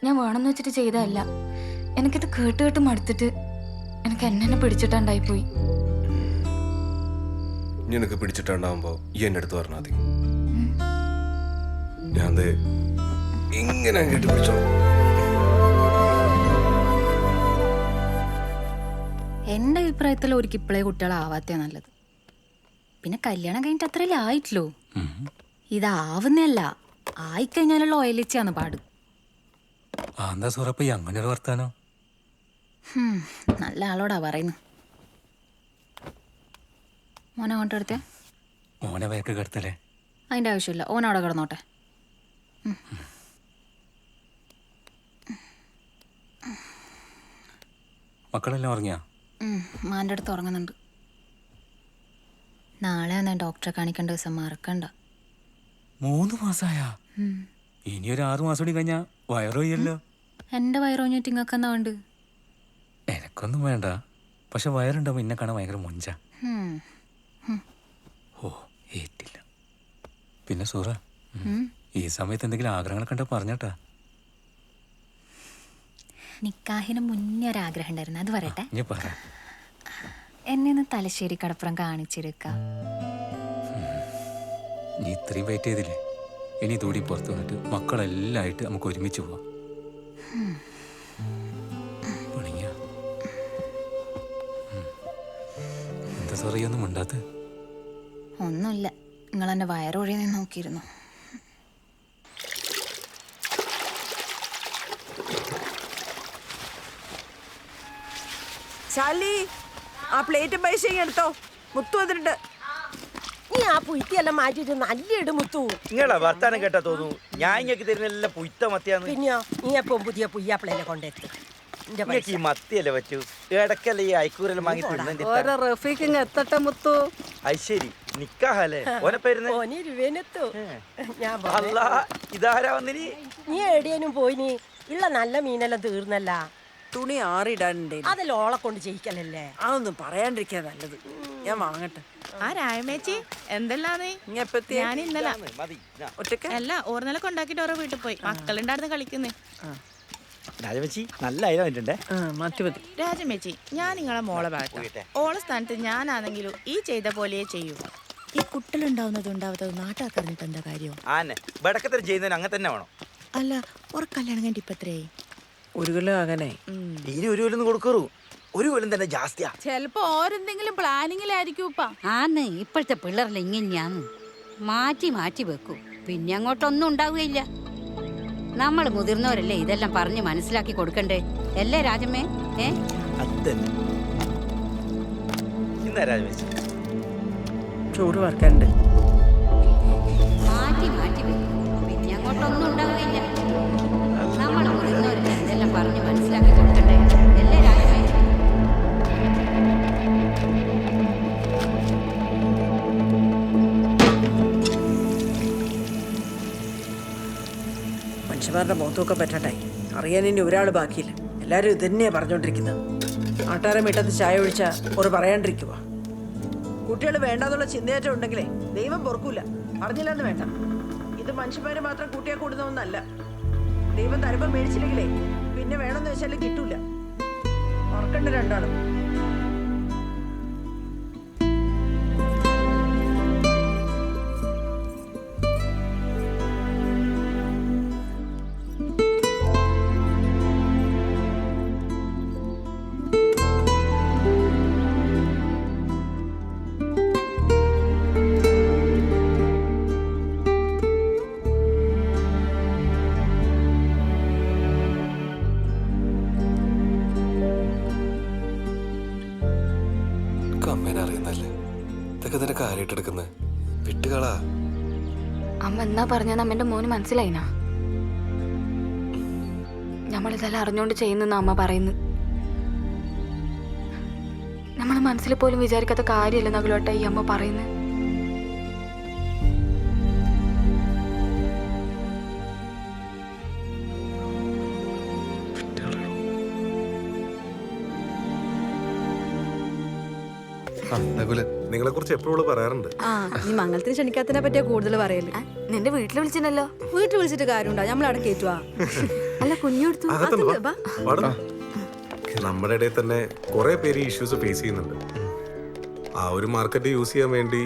ഞാൻ വേണമെന്ന് വെച്ചിട്ട് ചെയ്തതല്ല. എനിക്കിത് കേട്ട് കേട്ട് മടുത്തിട്ട് എനിക്ക് എന്നെ പിടിച്ചിട്ടുണ്ടായിപ്പോയി. നിനക്ക് പിടിച്ചിട്ടുണ്ടാവുമ്പോ ഈ എന്റെ അടുത്ത് പറഞ്ഞാൽ മതി. ഞാൻ ഇങ്ങനെ കേട്ട് പിടിച്ചോ. എൻ്റെ അഭിപ്രായത്തിൽ ഒരിക്കൽ ഇപ്പോഴേ കുട്ടികളാവാത്തേ നല്ലത്. പിന്നെ കല്യാണം കഴിഞ്ഞിട്ട് അത്രയല്ലേ ആയിട്ടില്ലോ. ഇതാവുന്നല്ല, ആയിക്കഴിഞ്ഞാലുള്ള ഓയിലിച്ചാന്ന് പാട്. എന്താ സൂറപ്പ അങ്ങനെ ഒരു വർത്താനോ? നല്ല ആളോടാ പറയുന്നു. മോനെ കൊണ്ടെടുത്തേ. മോനെ വയക്ക് കിടത്തല്ലേ? അതിൻ്റെ ആവശ്യമില്ല, ഓനവിടെ കിടന്നോട്ടെ. മക്കളെല്ലാം ഉറങ്ങിയാ? മാൻ്റെ അടുത്ത് ഉറങ്ങുന്നുണ്ട്. നാളെ ഞാൻ ഡോക്ടറെ കാണിക്കേണ്ട ദിവസം മറക്കണ്ട. 3 മാസായാ? ഇനി ഒരു 6 മാസം കൂടി കഴിഞ്ഞാ വയറോയല്ലോ. എൻ്റെ വയറോഞ്ഞിട്ട് ഇങ്ങക്കെന്നാ വേണ്ട? എനക്കൊന്നും വേണ്ട, പക്ഷെ വയറുണ്ടാവും എന്നെ കാണാൻ ഭയങ്കര മൊഞ്ച. ഓ ഏറ്റില്ല. പിന്നെ സൂറ, ഈ സമയത്ത് എന്തെങ്കിലും ആഗ്രഹങ്ങൾ കണ്ട പറഞ്ഞാട്ടാ. നിക്കാഹിന് മുന്നേ ഒരാഗ്രഹം ഉണ്ടായിരുന്നു, അത് പറയട്ടെ. നീ പറ. എന്നെ ഒന്ന് തലശ്ശേരി കടപ്പുറം കാണിച്ചെടുക്ക. നീ ഇത്രയും വെയിറ്റ് ചെയ്തില്ലേ? ഇനി ഇതൂടി പുറത്തു വന്നിട്ട് മക്കളെല്ലാം ആയിട്ട് നമുക്ക് ഒരുമിച്ച് പോവാം. എന്താ സോറിയൊന്നും ഉണ്ടാത്ത? ഒന്നുമില്ല, നിങ്ങൾ എൻ്റെ വയറൊഴിയെ നിന്ന് നോക്കിയിരുന്നു. ശാലി, ആ പ്ലേറ്റും പൈസയും എടുത്തോ. മുത്തു വന്നിട്ടുണ്ട്. നീ ആ പുയ്ത്തിയെല്ലാം മാറ്റിട്ട് നല്ല ഇട് മുത്തു. നിങ്ങളാ വർത്താനം കേട്ടാ തോന്നുന്നു ഞാൻ ഇങ്ങക്ക് തരുന്നെല്ലാം പുയ്ത്ത മത്തിയാന്ന്. പിന്നെയോ, നീ എപ്പം പുതിയ പുയ്യാപ്പിളേനെ കൊണ്ടെത്തും. നിങ്ങൾക്ക് ഈ മത്തിയല്ലേ പറ്റൂ, ഇടക്കല്ലേ ഈ അയക്കൂരെല്ലാം വാങ്ങി ഓരോ റഫീക്ക് എത്തട്ടെ മുത്തു. അത് ശരി, നിക്കാഹല്ലേ? ഓനെ പേരുന്ന് ഓന് രൂപേനെത്തു. ഞാൻ അല്ല, ഇതാരാ വന്നിനി? നീ എവിടെയും പോയിനി? ഉള്ള നല്ല മീനെല്ലാം തീർന്നല്ല. തുണി ആറിടാനുണ്ടേ, അതെല്ലാം ഓളെ കൊണ്ട് ചെയ്യിക്കലല്ലേ. അതൊന്നും പറയാണ്ടിരിക്കാ നല്ലത്. ഞാൻ വാങ്ങട്ടെ. ആ രായമേച്ചി എന്തെല്ലാന്ന്? ഞാൻ ഇന്നലെ മതി. ഒറ്റക്ക് അല്ല ഓർന്നല കൊണ്ടാക്കിട്ട് ഓരോ വീട്ടിൽ പോയി. മക്കളുണ്ടായിരുന്നു കളിക്കുന്നേ. രാജമച്ചി നല്ല ഐഡിയ വന്നിട്ടുണ്ടേ. മാറ്റി മതി. രാജമേച്ചി, ഞാൻ നിങ്ങളെ മോളെ ഭാഗത്ത് ഓളെ സ്ഥാനത്ത് ഞാനാണെങ്കിലും ഈ ചെയ്ത പോലെ ചെയ്യൂ. ഈ കുട്ടലുണ്ടാവുന്നതും ഉണ്ടാവാത്തത് നാട്ടുകാർക്ക് അറിഞ്ഞിട്ട് എന്താ കാര്യം? ആന്നെ ബടക്കത്തിൽ ചെയ്യുന്നതിന് അങ്ങനെ തന്നെ വേണം. അല്ല, ഒരു കല്യാണം കഴിഞ്ഞിട്ട് ഇപ്പൊ എത്രയായി? 1 കിലോ അങ്ങനെ. ഇനി 1 കൊല്ലം കൊടുക്കറു. 1 കൊല്ലം തന്നെ ജാസ്തിയാ. ചെലപ്പോ ഓരെന്തെങ്കിലും പ്ലാനിങ്ങിലായിരിക്കും. ആന്ന് ഇപ്പോഴത്തെ പിള്ളേരെല്ലാം ഇങ്ങനെയാന്ന് മാറ്റി മാറ്റി വെക്കും. പിന്നെ അങ്ങോട്ടൊന്നും ഉണ്ടാവുകയില്ല. നമ്മൾ മുതിർന്നവരല്ലേ ഇതെല്ലാം പറഞ്ഞ് മനസ്സിലാക്കി കൊടുക്കണ്ടേ അല്ലേ രാജമ്മേ? അതന്നെ. ഇന്നാ രാജമച്ചി ചോറ് വറക്കാനുണ്ട്. മാറ്റി മാറ്റി വെക്കും. പിന്നെ അങ്ങോട്ടൊന്നും ഉണ്ടാവുകയില്ല. നമ്മൾ മുതിർന്നവരല്ലേ ഇതെല്ലാം പറഞ്ഞ് മനസ്സിലാക്കി കൊടുക്കണ്ടേ അല്ലേ രാജമ്മേ? മനുഷ്യന്മാരുടെ മുഖത്തൊക്കെ പറ്റട്ടെ. അറിയാൻ ഇനി ഒരാൾ ബാക്കിയില്ല. എല്ലാവരും ഇത് തന്നെയാ പറഞ്ഞോണ്ടിരിക്കുന്നത്. ആട്ടാറെ മിട്ടത്ത് ചായ ഒഴിച്ചാ ഒരു പറയാണ്ടിരിക്കുക. കുട്ടികൾ വേണ്ടാന്നുള്ള ചിന്തയേറ്റം ഉണ്ടെങ്കിലേ ദൈവം പൊറുക്കൂല. പറഞ്ഞില്ലെന്ന് വേണ്ട. ഇത് മനുഷ്യന്മാര് മാത്രം കൂട്ടിയാൽ കൂടുന്ന ഒന്നല്ല. ദൈവം തരുമ്പം മേടിച്ചില്ലെങ്കിലേ പിന്നെ വേണമെന്ന് വെച്ചാൽ കിട്ടൂല. ഓർക്കണ്ട രണ്ടാളും. അമ്മേനെ അറിയുന്നല്ലേ, ഇതൊക്കെ നിനക്ക് കാര്യമായിട്ടെടുക്കുന്നത് വിട്ടുകളാ. അമ്മ എന്നാ പറഞ്ഞാൽ അമ്മേന്റെ മോന് മനസ്സിലായിനാ? നമ്മളിതെല്ലാം അറിഞ്ഞോണ്ട് ചെയ്യുന്ന അമ്മ പറയുന്നു. നമ്മൾ മനസ്സിൽ പോലും വിചാരിക്കാത്ത കാര്യമല്ല നഗലോട്ട ഈ അമ്മ പറയുന്നത്. നിങ്ങളെ കുറിച്ച് എപ്പോഴും പറയാറുണ്ട്. നീ മംഗളത്തിന് ക്ഷണിക്കാത്തതിനെ പറ്റിയാ കൂടുതൽ പറയല്. നിന്റെ വീട്ടിൽ വിളിച്ചിട്ടല്ലോ. വീട്ടിൽ വിളിച്ചിട്ട് കാര്യമുണ്ടോ? നമ്മൾ അവിടെ കേറ്റുവാ. അല്ല കുഞ്ഞെടുത്തു നമ്മുടെ ഇടയിൽ തന്നെ കുറെ പേര് ഇഷ്യൂസ് ഫേസ് ചെയ്യുന്നുണ്ട്. ആ ഒരു മാർക്കറ്റ് യൂസ് ചെയ്യാൻ വേണ്ടി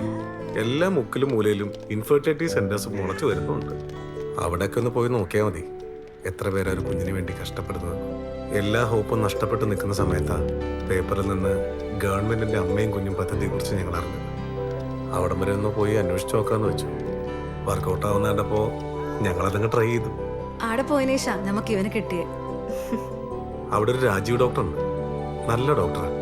എല്ലാ മുക്കിലും മൂലയിലും ഇൻഫെർട്ടിലിറ്റി സെന്റേഴ്സ് മുളച്ചു വരുന്നുണ്ട്. അവിടെയൊക്കെ ഒന്ന് പോയി നോക്കിയാൽ മതി എത്ര പേരാ ഒരു കുഞ്ഞിന് വേണ്ടി കഷ്ടപ്പെടുന്നത്. എല്ലാ ഹോപ്പും നഷ്ടപ്പെട്ട് നിൽക്കുന്ന സമയത്താണ് പേപ്പറിൽ നിന്ന് ഗവൺമെന്റിന്റെ അമ്മയും കുഞ്ഞും പദ്ധതിയെക്കുറിച്ച് ഞങ്ങൾ അറിഞ്ഞത്. അവിടം വരെ ഒന്ന് പോയി അന്വേഷിച്ച് നോക്കാന്ന് വെച്ചു. വർക്കൗട്ട് ആവുന്ന കണ്ടപ്പോൾ ഞങ്ങളതങ്ങ് ട്രൈ ചെയ്തു. ആടെ പോയതിനേശാ നമുക്ക് ഇവന് കിട്ടിയേ. അവിടെ ഒരു രാജീവ് ഡോക്ടർ ഉണ്ട്, നല്ല ഡോക്ടറാണ്.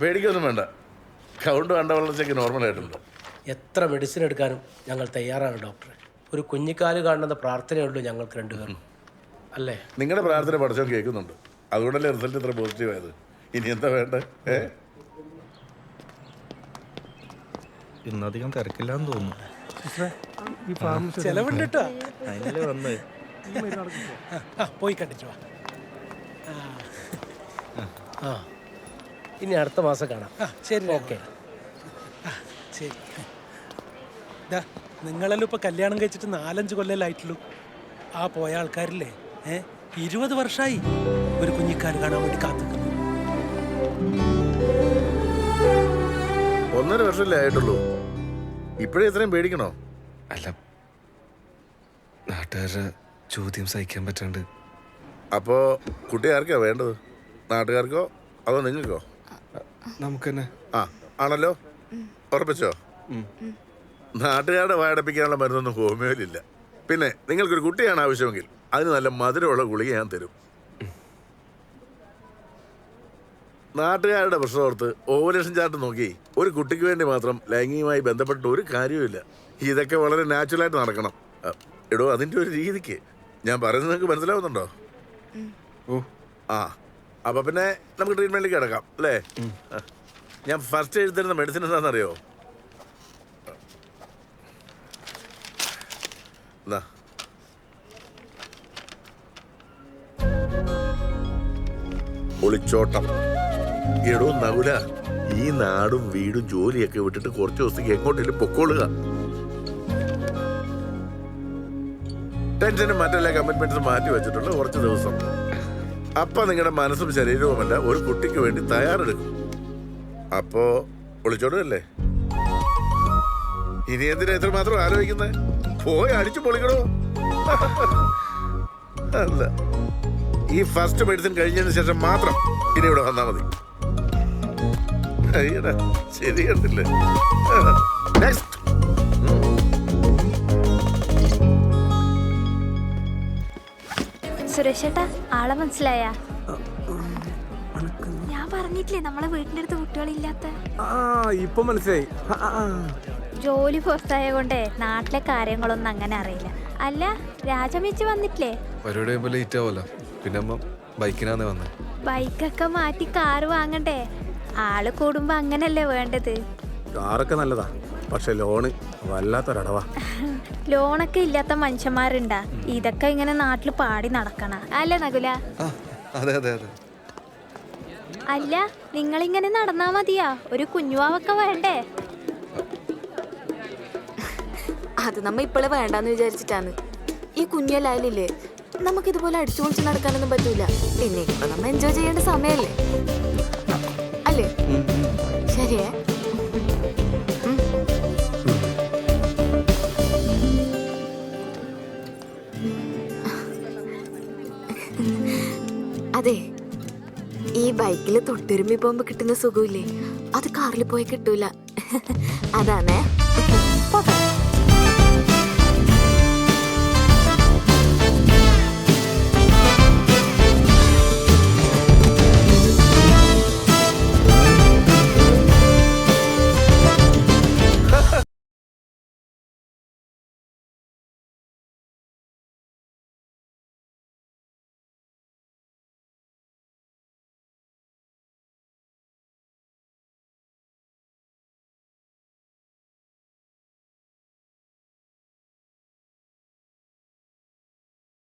പേടിക്കൊന്നും വേണ്ട, കൗണ്ട് വേണ്ട വളർച്ചയ്ക്ക് നോർമലായിട്ടുണ്ട്. എത്ര മെഡിസിൻ എടുക്കാനും ഞങ്ങൾ തയ്യാറാണ് ഡോക്ടറെ. ഒരു കുഞ്ഞിക്കാല് കാണുന്ന പ്രാർത്ഥനയുള്ളൂ ഞങ്ങൾക്ക് രണ്ടുപേരും, അല്ലേ? നിങ്ങളുടെ പ്രാർത്ഥന പഠിച്ചവൻ കേൾക്കുന്നുണ്ട്, അതുകൊണ്ടല്ലേ റിസൾട്ട് ഇത്ര പോസിറ്റീവ് ആയത്. ഇനി എന്താ വേണ്ടേ? ഇന്നധികം തിരക്കില്ലാന്ന് തോന്നുന്നു. ചെലവുണ്ട് കേട്ടോ. പോയി കണ്ടിച്ചു. ആ ഇനി അടുത്ത മാസം കാണാം. ശരി, ഓക്കെ. ശരി. നിങ്ങളെല്ലാം ഇപ്പൊ കല്യാണം കഴിച്ചിട്ട് 4-5 കൊല്ലമായിട്ടുള്ളൂ. ആ പോയ ആൾക്കാരില്ലേ 20 വർഷമായി ഒരു കുഞ്ഞിക്കാല് കാണാൻ വേണ്ടി കാത്തിക്കുന്നു. 1.5 വർഷമല്ലേ ആയിട്ടുള്ളൂ, ഇപ്പോഴേ ഇത്രയും പേടിക്കണോ? അല്ല, നാട്ടുകാരുടെ ചോദ്യം സഹിക്കാൻ പറ്റാണ്ട്. അപ്പോ കുട്ടി ആർക്കാ വേണ്ടത്? നാട്ടുകാർക്കോ അതോ നിങ്ങൾക്കോ? നമുക്ക് തന്നെ. ആ ആണല്ലോ, ഉറപ്പിച്ചോ? നാട്ടുകാരുടെ വായടപ്പിക്കാനുള്ള മരുന്നൊന്നും ഹോമിയോയിലില്ല. പിന്നെ നിങ്ങൾക്കൊരു കുട്ടിയാണ് ആവശ്യമെങ്കിൽ അതിന് നല്ല മധുരമുള്ള ഗുളിക ഞാൻ തരും. നാട്ടുകാരുടെ പ്രശ്നോർത്ത് ഓവലേഷൻ ചാർട്ട് നോക്കി ഒരു കുട്ടിക്ക് വേണ്ടി മാത്രം ലൈംഗികമായി ബന്ധപ്പെട്ട ഒരു കാര്യവുമില്ല. ഇതൊക്കെ വളരെ നാച്ചുറലായിട്ട് നടക്കണം. എടോ, അതിൻ്റെ ഒരു രീതിക്ക് ഞാൻ പറയുന്നത് നിങ്ങൾക്ക് മനസ്സിലാവുന്നുണ്ടോ? ആ അപ്പൊ പിന്നെ നമുക്ക് ട്രീറ്റ്മെന്റിലേക്ക് കിടക്കാം അല്ലേ? ഞാൻ ഫസ്റ്റ് എഴുതരുന്ന മെഡിസിൻ എന്താണെന്നറിയോ? ഒളിച്ചോട്ടം. എടോ നകുല, ഈ നാടും വീടും ജോലിയൊക്കെ വിട്ടിട്ട് കുറച്ച് ദിവസത്തേക്ക് എങ്ങോട്ടേലും പൊക്കോളുക. ടെൻഷനും മറ്റെല്ലാ കമ്മിറ്റ്മെന്റ്സും മാറ്റി വെച്ചിട്ടുള്ള കുറച്ച് ദിവസം. അപ്പൊ നിങ്ങളുടെ മനസ്സും ശരീരവുമല്ല ഒരു കുട്ടിക്ക് വേണ്ടി തയ്യാറെടുക്കും. അപ്പോ ഒളിച്ചോടല്ലേ? ഇനി എന്തിനാ എത്രമാത്രം ആലോചിക്കുന്നത്? പോയി അടിച്ചു പൊളിക്കണോ? അല്ല, ഈ ഫസ്റ്റ് മെഡിസിൻ കഴിഞ്ഞതിന് ശേഷം മാത്രം ഇനി ഇവിടെ വന്നാ മതി. അയ്യടാ, ശരി കണ്ടില്ലേ? നെക്സ്റ്റ്. സുരേഷേട്ടാ, ആളെ മനസ്സിലായ? ഞാൻ പറഞ്ഞിട്ടില്ലേ നമ്മളെ വീട്ടിൻ്റെ അടുത്ത് കുട്ടികളില്ലാത്ത. ഇപ്പൊ മനസ്സിലായി. ജോലി പുറത്തായ കൊണ്ടേ നാട്ടിലെ കാര്യങ്ങളൊന്നും അങ്ങനെ അറിയില്ല. അല്ല, രാജമേച്ചി വന്നിട്ടില്ലേ? പരിപാടി ലേറ്റ് ആവല്ലോ. പിന്നെ അമ്മ ബൈക്കിനാന്നേ വന്നേ. ബൈക്കൊക്കെ മാറ്റി കാറ് വാങ്ങണ്ടേ? ആള് കൂടുമ്പോ അങ്ങനല്ലേ വേണ്ടത്. കാറൊക്കെ നല്ലതാ, പക്ഷെ ലോണ് വല്ലാത്തൊരടവാ. ലോണൊക്കെ ഇല്ലാത്ത മനുഷ്യന്മാരുണ്ടാ? ഇതൊക്കെ ഇങ്ങനെ നാട്ടിൽ പാടി നടക്കണ അല്ലേ നകുല? അതെ അതെ അതെ. അല്ല, നിങ്ങളിങ്ങനെ നടന്നാ മതിയാ? ഒരു കുഞ്ഞുവാവൊക്കെ വേണ്ടേ? അത് നമ്മ ഇപ്പോഴേ വേണ്ടാന്ന് വിചാരിച്ചിട്ടാണ്. ഈ കുഞ്ഞല്ലായാലില്ലേ നമുക്കിതുപോലെ അടിച്ചു പൊളിച്ച് നടക്കാനൊന്നും പറ്റൂല. പിന്നെ ഇപ്പൊ നമ്മ എൻജോയ് ചെയ്യേണ്ട സമയല്ലേ, അല്ലേ? ശരിയേ? അതെ, ഈ ബൈക്കിൽ തൊട്ടുരുമ്പി പോകുമ്പോ കിട്ടുന്ന സുഖമില്ലേ, അത് കാറിൽ പോയി കിട്ടൂല. അതാണേ.